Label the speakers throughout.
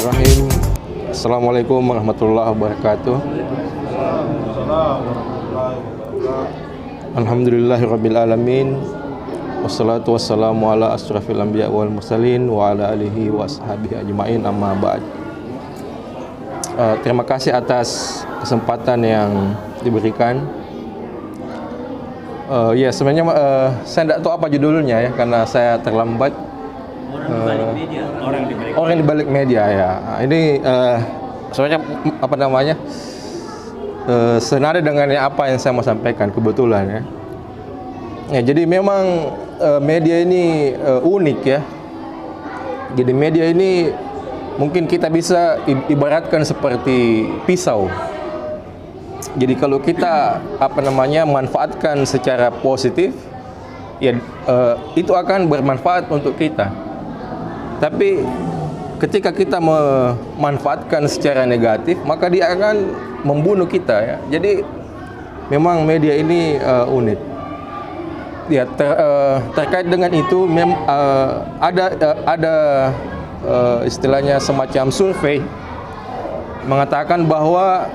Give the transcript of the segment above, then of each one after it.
Speaker 1: Bismillahirrahmanirrahim. Assalamualaikum warahmatullahi wabarakatuh. Alhamdulillahirabbil alamin. Wassalatu wassalamu ala asrafil anbiya wal mursalin wa ala alihi wa ashabihi ajmain, amma ba'd. Terima kasih atas kesempatan yang diberikan. Ya sebenarnya saya tidak tahu apa judulnya ya, karena saya terlambat. Orang di balik media ya. Ini sebenarnya apa namanya? Senada dengan apa yang saya mau sampaikan kebetulan ya. Ya jadi memang media ini unik ya. Jadi media ini mungkin kita bisa ibaratkan seperti pisau. Jadi kalau kita apa namanya manfaatkan secara positif, ya itu akan bermanfaat untuk kita. Tapi ketika kita memanfaatkan secara negatif, maka dia akan membunuh kita ya. Jadi memang media ini unik. Ya terkait dengan itu ada istilahnya semacam survei mengatakan bahwa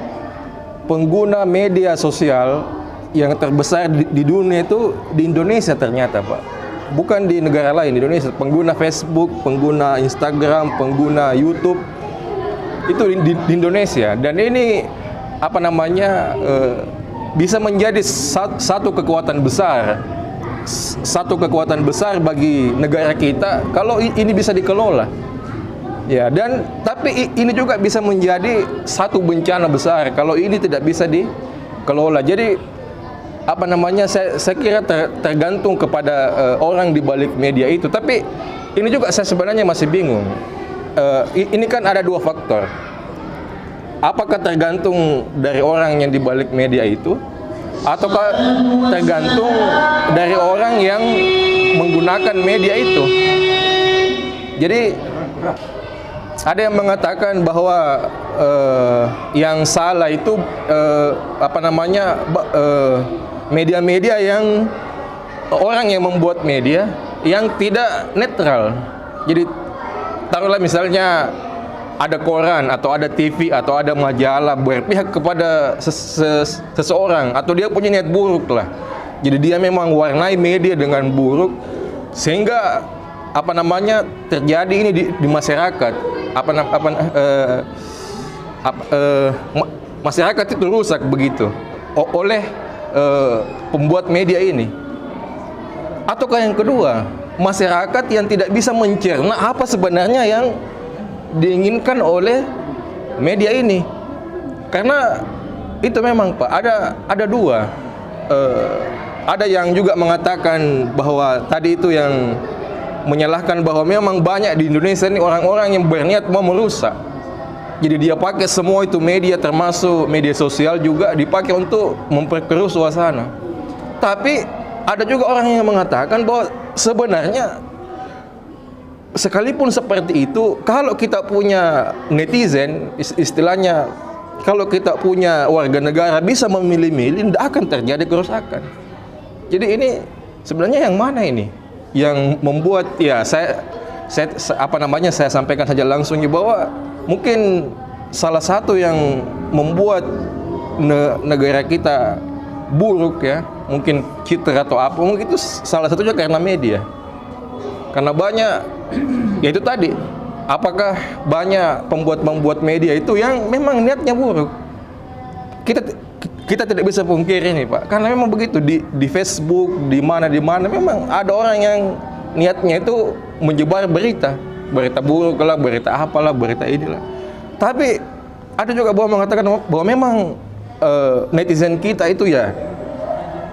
Speaker 1: pengguna media sosial yang terbesar di dunia itu di Indonesia ternyata, Pak. Bukan di negara lain, di Indonesia. Pengguna Facebook, pengguna Instagram, pengguna YouTube itu di Indonesia. Dan ini apa namanya bisa menjadi satu kekuatan besar bagi negara kita kalau ini bisa dikelola. Ya, dan tapi ini juga bisa menjadi satu bencana besar kalau ini tidak bisa dikelola. Jadi apa namanya saya kira tergantung kepada orang di balik media itu. Tapi ini juga saya sebenarnya masih bingung. Ini kan ada dua faktor. Apakah tergantung dari orang yang di balik media itu, ataukah tergantung dari orang yang menggunakan media itu? Jadi ada yang mengatakan bahwa yang salah itu apa namanya media-media yang orang yang membuat media yang tidak netral. Jadi taruhlah misalnya ada koran atau ada TV atau ada majalah berpihak kepada seseorang atau dia punya niat buruk lah. Jadi dia memang warnai media dengan buruk sehingga apa namanya terjadi ini di masyarakat. Masyarakat itu rusak begitu oleh pembuat media ini. Ataukah yang kedua, masyarakat yang tidak bisa mencerna apa sebenarnya yang diinginkan oleh media ini. Karena itu memang Pak, ada dua. Ada yang juga mengatakan bahwa tadi itu yang menyalahkan bahwa memang banyak di Indonesia ini orang-orang yang berniat mau merusak. Jadi dia pakai semua itu media, termasuk media sosial juga dipakai untuk memperkeruh suasana. Tapi ada juga orang yang mengatakan bahwa sebenarnya sekalipun seperti itu, kalau kita punya netizen, istilahnya kalau kita punya warga negara bisa memilih-milih, tidak akan terjadi kerusakan. Jadi ini sebenarnya yang mana ini? Yang membuat ya saya apa namanya saya sampaikan saja langsung bahwa mungkin salah satu yang membuat negara kita buruk ya, mungkin citra atau apa, mungkin itu salah satunya karena media. Karena banyak ya itu tadi, apakah banyak pembuat media itu yang memang niatnya buruk. Kita tidak bisa pungkiri ini Pak, karena memang begitu di Facebook, di mana memang ada orang yang niatnya itu menyebar berita buruk lah, berita apalah, berita inilah. Tapi ada juga bahwa mengatakan bahwa memang netizen kita itu ya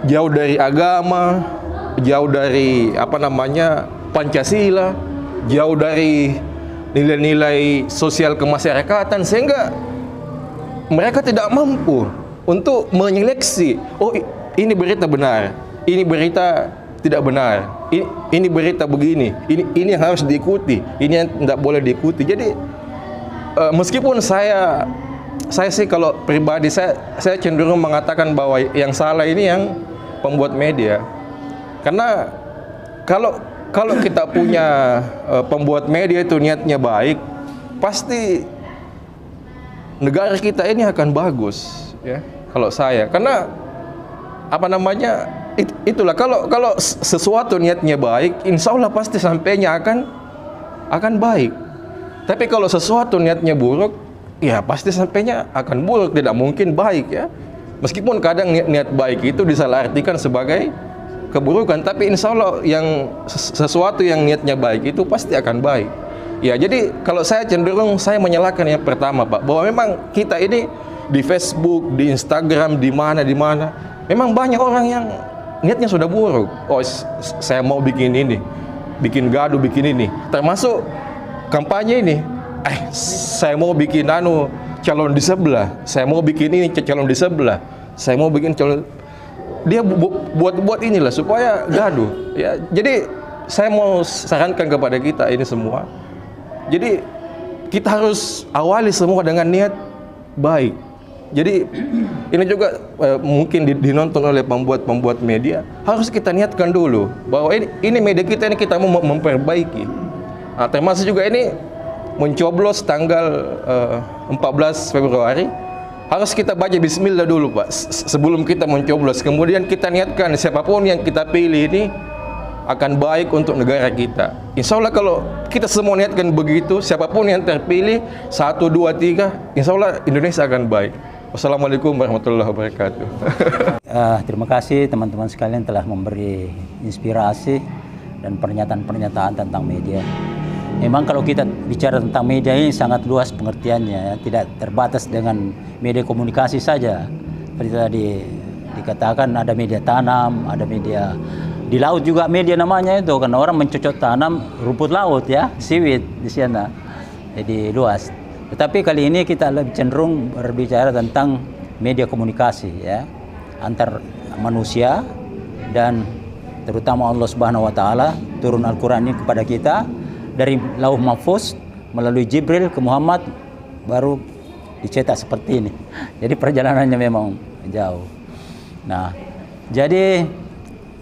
Speaker 1: jauh dari agama, jauh dari apa namanya Pancasila, jauh dari nilai-nilai sosial kemasyarakatan, sehingga mereka tidak mampu untuk menyeleksi, oh ini berita benar, ini berita tidak benar, ini berita begini, ini yang harus diikuti, ini yang tidak boleh diikuti. Jadi meskipun saya sih kalau pribadi saya cenderung mengatakan bahwa yang salah ini yang pembuat media. Karena kalau kita punya pembuat media itu niatnya baik, pasti negara kita ini akan bagus, ya. Kalau saya, karena apa namanya, itulah kalau sesuatu niatnya baik, insya Allah pasti sampainya akan baik. Tapi kalau sesuatu niatnya buruk, ya pasti sampainya akan buruk, tidak mungkin baik, ya. Meskipun kadang niat baik itu disalahartikan sebagai keburukan, tapi insya Allah yang sesuatu yang niatnya baik itu pasti akan baik. Ya, jadi kalau saya cenderung saya menyalahkan yang pertama, Pak, bahwa memang kita ini di Facebook, di Instagram, di mana, memang banyak orang yang niatnya sudah buruk. Oh, saya mau bikin ini, bikin gaduh, bikin ini. Termasuk kampanye ini. Saya mau bikin calon di sebelah. Saya mau bikin ini calon di sebelah. Saya mau bikin calon. Dia buat inilah supaya gaduh. Ya, jadi saya mau sarankan kepada kita ini semua. Jadi kita harus awali semua dengan niat baik. Jadi ini juga mungkin dinonton oleh pembuat media, harus kita niatkan dulu bahwa ini media kita, ini kita mau memperbaiki. Nah, termasuk juga ini mencoblos tanggal 14 Februari, harus kita baca bismillah dulu, Pak, sebelum kita mencoblos. Kemudian kita niatkan siapapun yang kita pilih ini akan baik untuk negara kita. Insya Allah kalau kita semua niatkan begitu, siapapun yang terpilih 1, 2, 3, insya Allah Indonesia akan baik. Wassalamualaikum warahmatullahi wabarakatuh.
Speaker 2: Terima kasih teman-teman sekalian telah memberi inspirasi dan pernyataan-pernyataan tentang media. Memang kalau kita bicara tentang media ini sangat luas pengertiannya, ya. Tidak terbatas dengan media komunikasi saja. Seperti tadi dikatakan ada media tanam, ada media di laut juga, media namanya itu karena orang mencocok tanam rumput laut, ya, seaweed di sana. Jadi luas. Tetapi kali ini kita lebih cenderung berbicara tentang media komunikasi, ya, antar manusia, dan terutama Allah Subhanahu wa taala turun Al-Qur'an ini kepada kita dari Lauh Mahfuz melalui Jibril ke Muhammad, baru dicetak seperti ini. Jadi perjalanannya memang jauh. Nah, jadi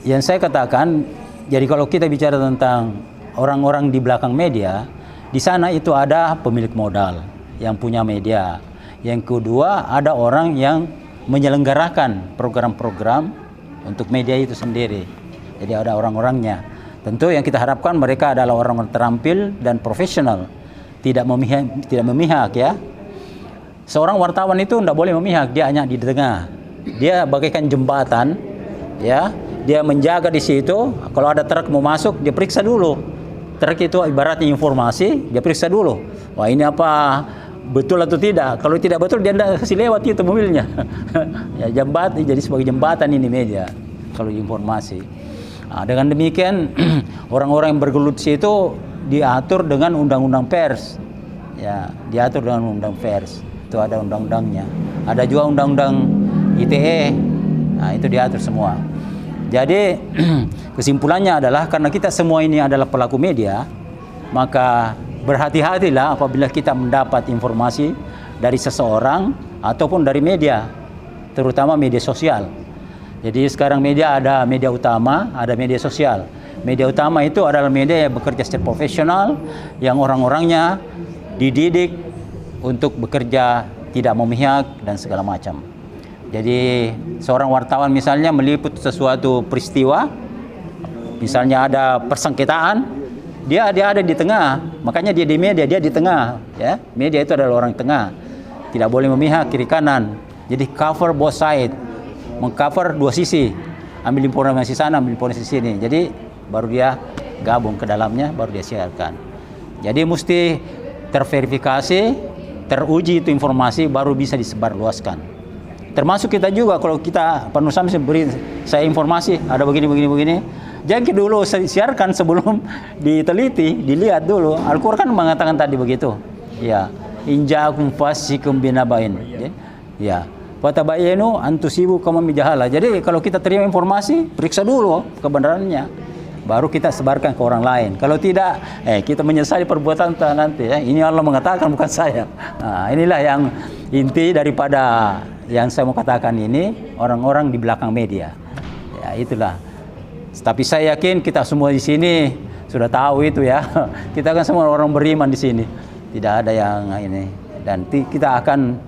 Speaker 2: yang saya katakan, jadi kalau kita bicara tentang orang-orang di belakang media, di sana itu ada pemilik modal yang punya media. Yang kedua, ada orang yang menyelenggarakan program-program untuk media itu sendiri. Jadi ada orang-orangnya. Tentu yang kita harapkan mereka adalah orang-orang terampil dan profesional, tidak memihak, ya. Seorang wartawan itu tidak boleh memihak, dia hanya di tengah. Dia bagaikan jembatan, ya. Dia menjaga di situ. Kalau ada truk mau masuk, dia periksa dulu. Truk itu ibaratnya informasi, dia periksa dulu. Wah, ini apa betul atau tidak? Kalau tidak betul, dia tidak kasih lewat itu mobilnya. Ya, jembatan, jadi sebagai jembatan ini media kalau informasi. Nah, dengan demikian orang-orang yang bergelut di situ diatur dengan undang-undang pers. Ya, diatur dengan undang pers. Itu ada undang-undangnya. Ada juga undang-undang ITE. Nah, itu diatur semua. Jadi kesimpulannya adalah karena kita semua ini adalah pelaku media, maka berhati-hatilah apabila kita mendapat informasi dari seseorang ataupun dari media, terutama media sosial. Jadi sekarang media ada media utama, ada media sosial. Media utama itu adalah media yang bekerja secara profesional, yang orang-orangnya dididik untuk bekerja tidak memihak dan segala macam. Jadi seorang wartawan misalnya meliput sesuatu peristiwa, misalnya ada persengketaan, dia ada di tengah, makanya dia di media, dia di tengah, ya. Media itu adalah orang tengah, tidak boleh memihak kiri kanan. Jadi cover both side, mengcover dua sisi, ambil informasi sana, ambil informasi sini. Jadi baru dia gabung ke dalamnya, baru dia siarkan. Jadi mesti terverifikasi, teruji itu informasi, baru bisa disebarluaskan. Termasuk kita juga, kalau kita penulisan beri saya informasi ada begini, jangan dulu siarkan sebelum diteliti, dilihat dulu. Al-Qur'an kan mengatakan tadi begitu. Ya, inja'akum fasikum binaba'in. Ya, fatabayyanu an tusibu qauman bijahalah. Jadi kalau kita terima informasi, periksa dulu kebenarannya, baru kita sebarkan ke orang lain. Kalau tidak, kita menyesali perbuatan nanti, ya. Ini Allah mengatakan, bukan saya. Nah, inilah yang inti daripada yang saya mau katakan ini, orang-orang di belakang media. Ya, itulah. Tapi saya yakin kita semua di sini sudah tahu itu, ya. Kita kan semua orang beriman di sini. tidak ada yang ini. Dan kita akan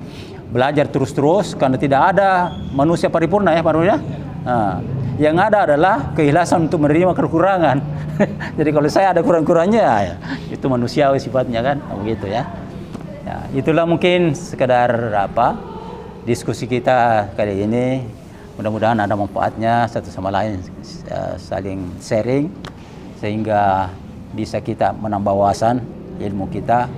Speaker 2: belajar terus-terus karena tidak ada manusia paripurna ya Pak Nur ya. Nah, yang ada adalah keikhlasan untuk menerima kekurangan. Jadi kalau saya ada kurang-kurangnya ya, itu manusiawi sifatnya kan, begitu ya. Ya, itulah mungkin sekedar diskusi kita kali ini. Mudah-mudahan ada manfaatnya, satu sama lain saling sharing sehingga bisa kita menambah wawasan ilmu kita.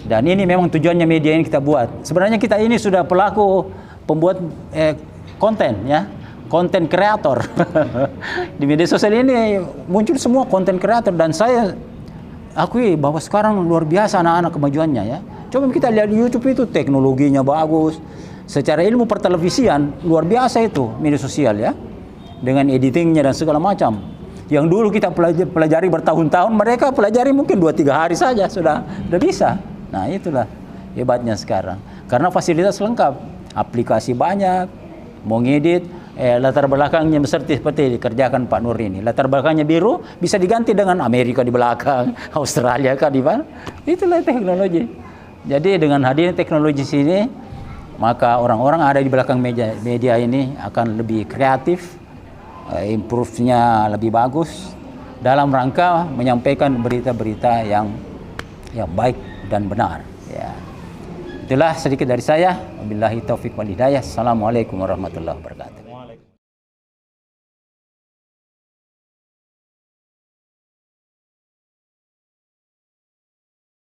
Speaker 2: Dan ini memang tujuannya media ini kita buat. Sebenarnya kita ini sudah pelaku pembuat konten ya, konten kreator. Di media sosial ini muncul semua konten kreator dan saya akui bahwa sekarang luar biasa anak-anak kemajuannya ya. Coba kita lihat di YouTube itu teknologinya bagus. Secara ilmu pertelevisian luar biasa itu media sosial ya. Dengan editingnya dan segala macam. Yang dulu kita pelajari bertahun-tahun, mereka pelajari mungkin 2-3 hari saja sudah bisa. Nah itulah hebatnya sekarang. Karena fasilitas lengkap, aplikasi banyak, mau ngedit, latar belakangnya seperti dikerjakan Pak Nur ini. Latar belakangnya biru, bisa diganti dengan Amerika di belakang, Australia kan di mana. Itulah teknologi. Jadi dengan hadirnya teknologi sini, maka orang-orang ada di belakang media ini akan lebih kreatif, improve-nya lebih bagus dalam rangka menyampaikan berita-berita yang baik dan benar ya. Itulah sedikit dari saya. Wabillahi taufik wal hidayah. Assalamualaikum warahmatullahi wabarakatuh.